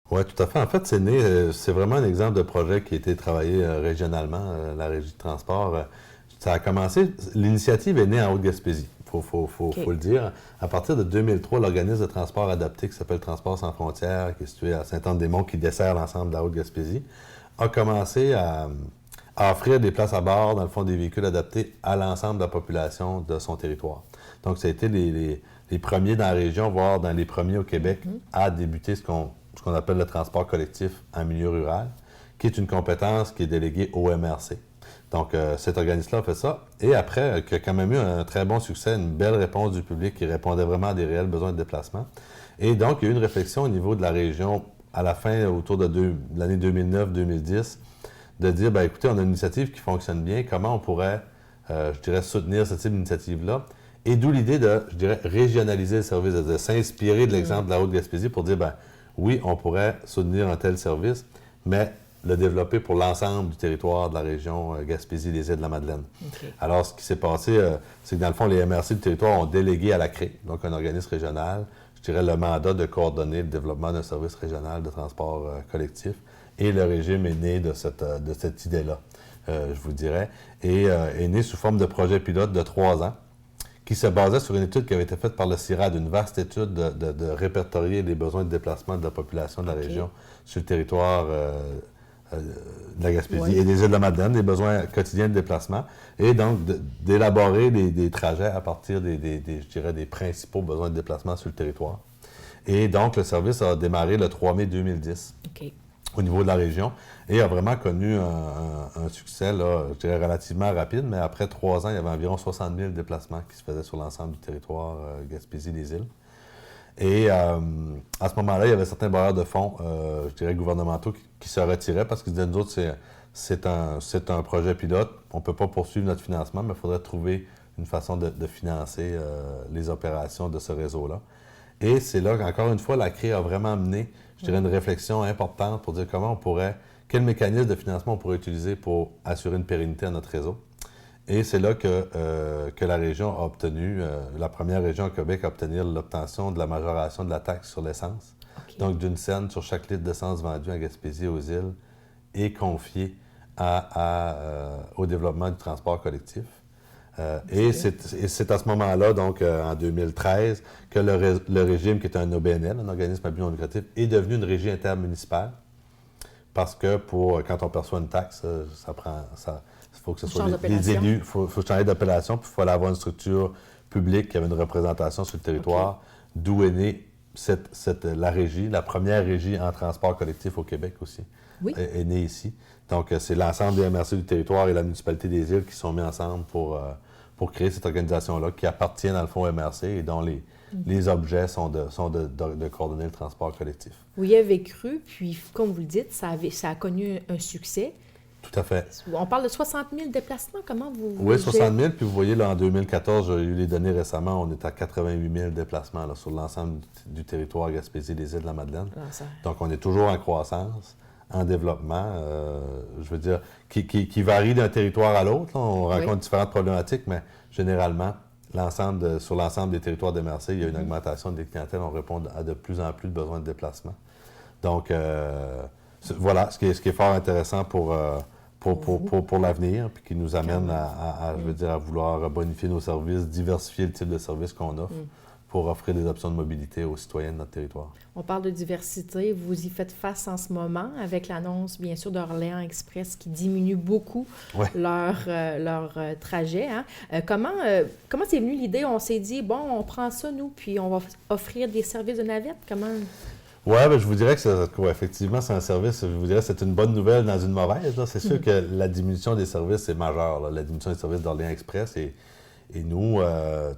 Oui, tout à fait. En fait, c'est vraiment un exemple de projet qui a été travaillé régionalement, la Régie de transport. Ça a commencé, l'initiative est née en Haute-Gaspésie, faut OK. le dire. À partir de 2003, l'organisme de transport adapté qui s'appelle Transport sans frontières, qui est situé à Saint-Anne-des-Monts, qui dessert l'ensemble de la Haute-Gaspésie, a commencé à offrir des places à bord, dans le fond, des véhicules adaptés à l'ensemble de la population de son territoire. Donc, ça a été les premiers dans la région, voire dans les premiers au Québec, à débuter ce qu'on appelle le transport collectif en milieu rural, qui est une compétence qui est déléguée au MRC. Donc, cet organisme-là a fait ça. Et après, qui a quand même eu un très bon succès, une belle réponse du public qui répondait vraiment à des réels besoins de déplacement. Et donc, il y a eu une réflexion au niveau de la région à la fin, autour de l'année 2009-2010, de dire, ben écoutez, on a une initiative qui fonctionne bien, comment on pourrait, je dirais, soutenir ce type d'initiative-là? Et d'où l'idée de, je dirais, régionaliser le service, de s'inspirer de l'exemple de la Haute-Gaspésie pour dire, ben oui, on pourrait soutenir un tel service, mais le développer pour l'ensemble du territoire de la région Gaspésie-les-Îles-de-la-Madeleine. OK. Alors, ce qui s'est passé, c'est que dans le fond, les MRC du territoire ont délégué à la CRE, donc un organisme régional, je dirais, le mandat de coordonner le développement d'un service régional de transport collectif. Et le régime est né de cette idée-là, je vous dirais, et est né sous forme de projet pilote de 3 ans, qui se basait sur une étude qui avait été faite par le CIRAD, une vaste étude de répertorier les besoins de déplacement de la population de la OK. région sur le territoire de la Gaspésie Oui. et des Îles-de-la-Madeleine, des besoins quotidiens de déplacement, et donc d'élaborer des trajets à partir je dirais, des principaux besoins de déplacement sur le territoire. Et donc, le service a démarré le 3 mai 2010 OK. au niveau de la région et a vraiment connu un succès, là, je dirais, relativement rapide, mais après 3 ans, il y avait environ 60 000 déplacements qui se faisaient sur l'ensemble du territoire Gaspésie-les-Îles. Et à ce moment-là, il y avait certains bailleurs de fonds, je dirais, gouvernementaux qui se retiraient parce qu'ils disaient, nous autres, c'est un projet pilote, on ne peut pas poursuivre notre financement, mais il faudrait trouver une façon de financer les opérations de ce réseau-là. Et c'est là qu'encore une fois, la CRE a vraiment mené, je dirais, une réflexion importante pour dire quel mécanisme de financement on pourrait utiliser pour assurer une pérennité à notre réseau. Et c'est là que la région a obtenu, la première région au Québec à obtenir l'obtention de la majoration de la taxe sur l'essence. OK. Donc, d'une scène sur chaque litre d'essence vendu en Gaspésie aux îles est confiée au développement du transport collectif. Et c'est à ce moment-là, donc en 2013, que le régime, qui est un OBNL, un organisme à but non lucratif, est devenu une régie intermunicipale. Parce que quand on perçoit une taxe, il faut que ce soit les élus, il faut changer d'appellation, puis il faut avoir une structure publique qui avait une représentation sur le territoire, d'où est née la régie, la première régie en transport collectif au Québec aussi, Oui. est née ici. Donc, c'est l'ensemble des MRC du territoire et la municipalité des îles qui sont mis ensemble pour créer cette organisation-là, qui appartient dans le fond au MRC et dont les objets sont de coordonner le transport collectif. Vous y avez cru, puis comme vous le dites, ça a connu un succès. Tout à fait. On parle de 60 000 déplacements. Comment vous... Oui, 60 000. Puis vous voyez, là, en 2014, j'ai eu les données récemment, on est à 88 000 déplacements là, sur l'ensemble du territoire Gaspésie-les-Îles-de-la-Madeleine. Donc, on est toujours en croissance, en développement, je veux dire, qui varie d'un territoire à l'autre. On rencontre différentes problématiques, mais généralement, sur l'ensemble des territoires de MRC, il y a une augmentation des clientèles. On répond à de plus en plus de besoins de déplacement. Donc, voilà, ce qui est fort intéressant pour l'avenir, puis qui nous amène je veux dire, à vouloir bonifier nos services, diversifier le type de services qu'on offre pour offrir des options de mobilité aux citoyens de notre territoire. On parle de diversité. Vous y faites face en ce moment avec l'annonce, bien sûr, d'Orléans Express qui diminue beaucoup leur trajet. Hein? Comment c'est venu l'idée? On s'est dit, bon, on prend ça, nous, puis on va offrir des services de navette. Comment... Oui, ben, je vous dirais que effectivement, c'est un service, je vous dirais que c'est une bonne nouvelle dans une mauvaise. C'est sûr que la diminution des services est majeure, là, la diminution des services d'Orléans Express. Et nous,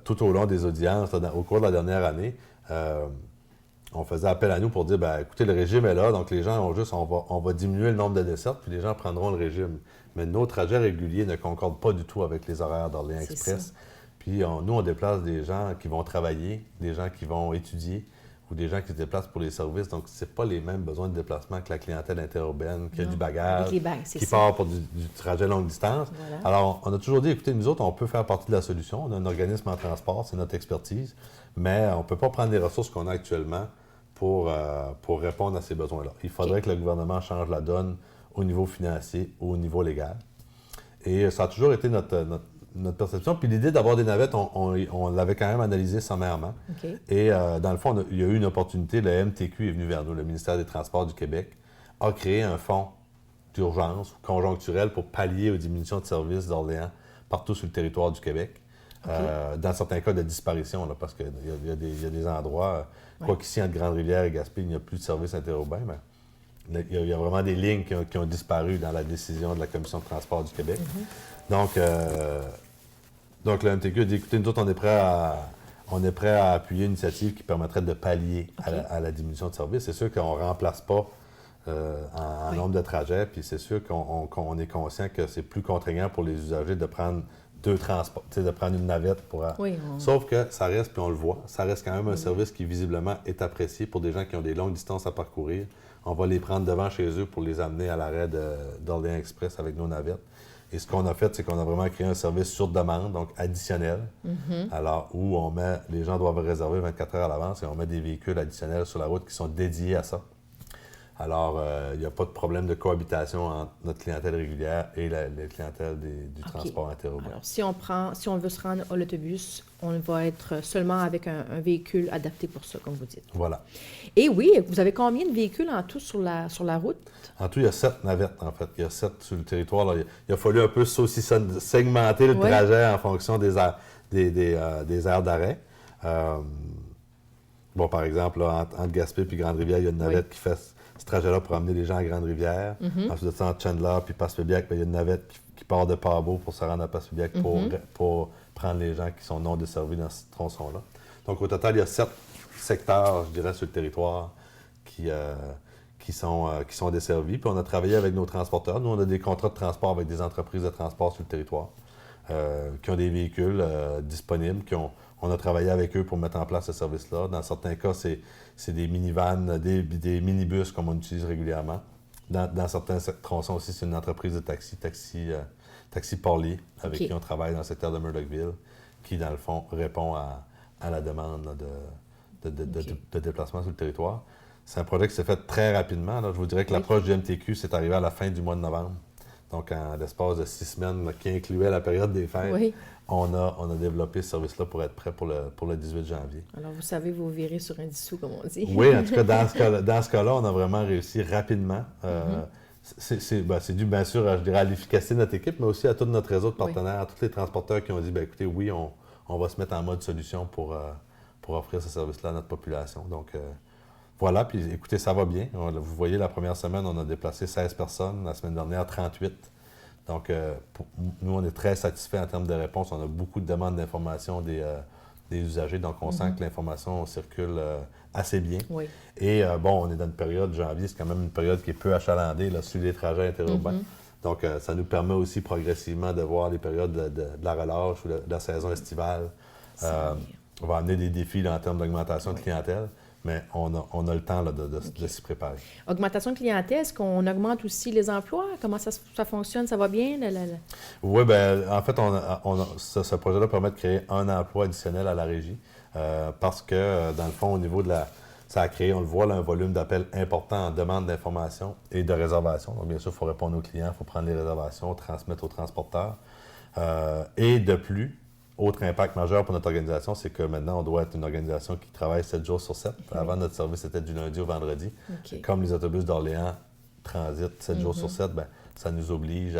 tout au long des audiences, là, au cours de la dernière année, on faisait appel à nous pour dire, ben, écoutez, le régime est là, donc les gens on va diminuer le nombre de dessertes, puis les gens prendront le régime. Mais nos trajets réguliers ne concordent pas du tout avec les horaires d'Orléans Express. Puis nous, on déplace des gens qui vont travailler, des gens qui vont étudier, ou des gens qui se déplacent pour les services. Donc, ce n'est pas les mêmes besoins de déplacement que la clientèle interurbaine, qui a du bagage, qui part pour du trajet longue distance. Voilà. Alors, on a toujours dit, écoutez, nous autres, on peut faire partie de la solution. On a un organisme en transport, c'est notre expertise, mais on ne peut pas prendre les ressources qu'on a actuellement pour répondre à ces besoins-là. Il faudrait que le gouvernement change la donne au niveau financier ou au niveau légal. Et ça a toujours été notre perception. Puis l'idée d'avoir des navettes, on l'avait quand même analysé sommairement. Et dans le fond, il y a eu une opportunité. Le MTQ est venu vers nous, le ministère des Transports du Québec, a créé un fonds d'urgence conjoncturel pour pallier aux diminutions de services d'Orléans partout sur le territoire du Québec. Dans certains cas de disparition, là, parce qu'il y a des endroits, quoi qu'ici, entre Grande-Rivière et Gaspé, il n'y a plus de service interurbain, mais il y a vraiment des lignes qui ont disparu dans la décision de la Commission de transport du Québec. Donc, le MTQ a dit, écoutez, nous autres, on est prêt à appuyer une initiative qui permettrait de pallier à la diminution de service. C'est sûr qu'on ne remplace pas en nombre de trajets, puis c'est sûr qu'on est conscient que c'est plus contraignant pour les usagers de prendre deux transports, de prendre une navette pour... Sauf que ça reste, puis on le voit, ça reste quand même un service qui visiblement est apprécié pour des gens qui ont des longues distances à parcourir. On va les prendre devant chez eux pour les amener à l'arrêt d'Orléans Express avec nos navettes. Et ce qu'on a fait, c'est qu'on a vraiment créé un service sur demande, donc additionnel, alors où les gens doivent réserver 24 heures à l'avance et on met des véhicules additionnels sur la route qui sont dédiés à ça. Alors, il n'y a pas de problème de cohabitation entre notre clientèle régulière et la clientèle du transport interurbain. Alors, si on veut se rendre à l'autobus, on va être seulement avec un véhicule adapté pour ça, comme vous dites. Voilà. Et oui, vous avez combien de véhicules en tout sur la route? En tout, il y a 7 navettes, en fait. Il y a 7 sur le territoire. Là. Il a fallu un peu segmenter le trajet en fonction des aires d'arrêt. Par exemple, là, entre Gaspé et Grande-Rivière, il y a une navette qui fait ce trajet-là pour amener les gens à Grande-Rivière. Ensuite de ça, entre Chandler puis Passepébiac, il y a une navette qui part de Pabot pour se rendre à Passepébiac pour prendre les gens qui sont non desservis dans ce tronçon-là. Donc, au total, il y a 7 secteurs, je dirais, sur le territoire qui sont desservis. Puis on a travaillé avec nos transporteurs. Nous, on a des contrats de transport avec des entreprises de transport sur le territoire qui ont des véhicules disponibles, on a travaillé avec eux pour mettre en place ce service-là. Dans certains cas, c'est des minivans, des minibus comme on utilise régulièrement. Dans certains tronçons aussi, c'est une entreprise de Taxi Parlier, avec qui on travaille dans le secteur de Murdochville, qui, dans le fond, répond à la demande là, de déplacement sur le territoire. C'est un projet qui s'est fait très rapidement. Là. Je vous dirais que l'approche du MTQ, c'est arrivé à la fin du mois de novembre. Donc, en l'espace de 6 semaines, là, qui incluait la période des fêtes, on a développé ce service-là pour être prêt pour le 18 janvier. Alors, vous savez, vous virez sur un dissous, comme on dit. Oui, en tout cas, dans ce cas-là, on a vraiment réussi rapidement. C'est dû, bien sûr, je dirais, à l'efficacité de notre équipe, mais aussi à tout notre réseau de partenaires, à tous les transporteurs qui ont dit, écoutez, oui, on va se mettre en mode solution pour offrir ce service-là à notre population. Donc, voilà, puis écoutez, ça va bien. Vous voyez, la première semaine, on a déplacé 16 personnes. La semaine dernière, 38. Donc, nous, on est très satisfaits en termes de réponse. On a beaucoup de demandes d'information des usagers. Donc, on sent que l'information circule assez bien. Et on est dans une période, janvier, c'est quand même une période qui est peu achalandée là, sur les trajets interurbains. Donc, ça nous permet aussi progressivement de voir les périodes de la relâche ou de la saison estivale. On va amener des défis là, en termes d'augmentation de clientèle. Mais on a le temps là, de s'y préparer. Augmentation de clientèle, est-ce qu'on augmente aussi les emplois? Comment ça fonctionne? Ça va bien? Oui, en fait, ce projet-là permet de créer un emploi additionnel à la régie parce que, dans le fond, au niveau ça a créé, on le voit, là, un volume d'appels important en demande d'information et de réservation. Donc, bien sûr, il faut répondre aux clients, il faut prendre les réservations, transmettre aux transporteurs. Et de plus, autre impact majeur pour notre organisation, c'est que maintenant, on doit être une organisation qui travaille 7 jours sur 7. Avant, notre service était du lundi au vendredi. Comme les autobus d'Orléans transitent 7 jours sur 7, ça nous oblige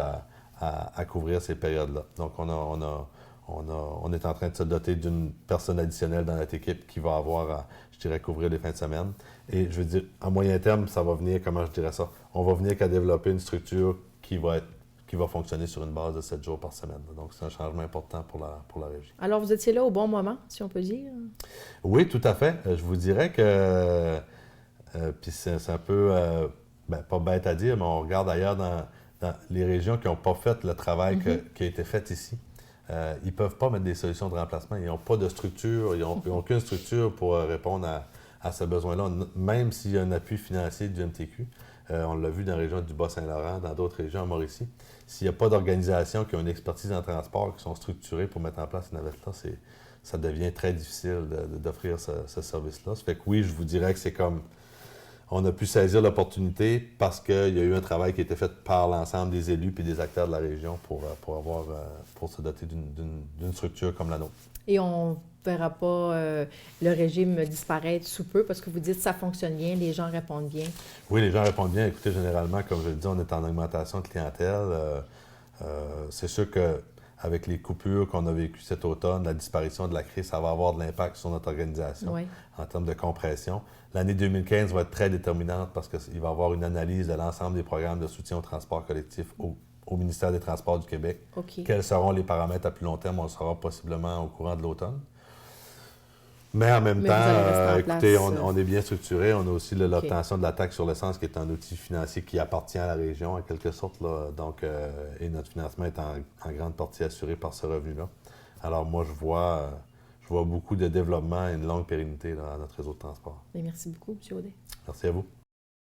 à couvrir ces périodes-là. Donc, on est en train de se doter d'une personne additionnelle dans notre équipe qui va avoir, je dirais, couvrir les fins de semaine. Et je veux dire, à moyen terme, ça va venir, comment je dirais ça? On va venir qu'à développer une structure qui va fonctionner sur une base de 7 jours par semaine. Donc, c'est un changement important pour la régie. Alors, vous étiez là au bon moment, si on peut dire? Oui, tout à fait. Je vous dirais que, puis c'est un peu, pas bête à dire, mais on regarde ailleurs dans les régions qui n'ont pas fait le travail qui a été fait ici. Ils ne peuvent pas mettre des solutions de remplacement. Ils n'ont pas de structure, ils n'ont aucune structure pour répondre à ce besoin-là, même s'il y a un appui financier du MTQ. On l'a vu dans la région du Bas-Saint-Laurent, dans d'autres régions en Mauricie. S'il n'y a pas d'organisation qui ont une expertise en transport, qui sont structurées pour mettre en place ces navettes-là, ça devient très difficile d'offrir ce service-là. Ça fait que oui, je vous dirais que c'est comme... On a pu saisir l'opportunité parce qu'il y a eu un travail qui a été fait par l'ensemble des élus et des acteurs de la région pour se doter d'une structure comme la nôtre. Et on ne verra pas le régime disparaître sous peu parce que vous dites que ça fonctionne bien, les gens répondent bien. Oui, les gens répondent bien. Écoutez, généralement, comme je le dis, on est en augmentation de clientèle. C'est sûr qu'avec les coupures qu'on a vécues cet automne, la disparition de la crise, ça va avoir de l'impact sur notre organisation en termes de compression. L'année 2015 va être très déterminante parce qu'il va y avoir une analyse de l'ensemble des programmes de soutien au transport collectif au ministère des Transports du Québec. Okay. Quels seront les paramètres à plus long terme? On le saura possiblement au courant de l'automne. Mais en même temps, écoutez, on est bien structuré. On a aussi l'obtention de la taxe sur l'essence qui est un outil financier qui appartient à la région, en quelque sorte. Là. Donc, et notre financement est en grande partie assuré par ce revenu-là. Alors moi, je vois beaucoup de développement et une longue pérennité là, à notre réseau de transport. Bien, merci beaucoup, M. Audet. Merci à vous.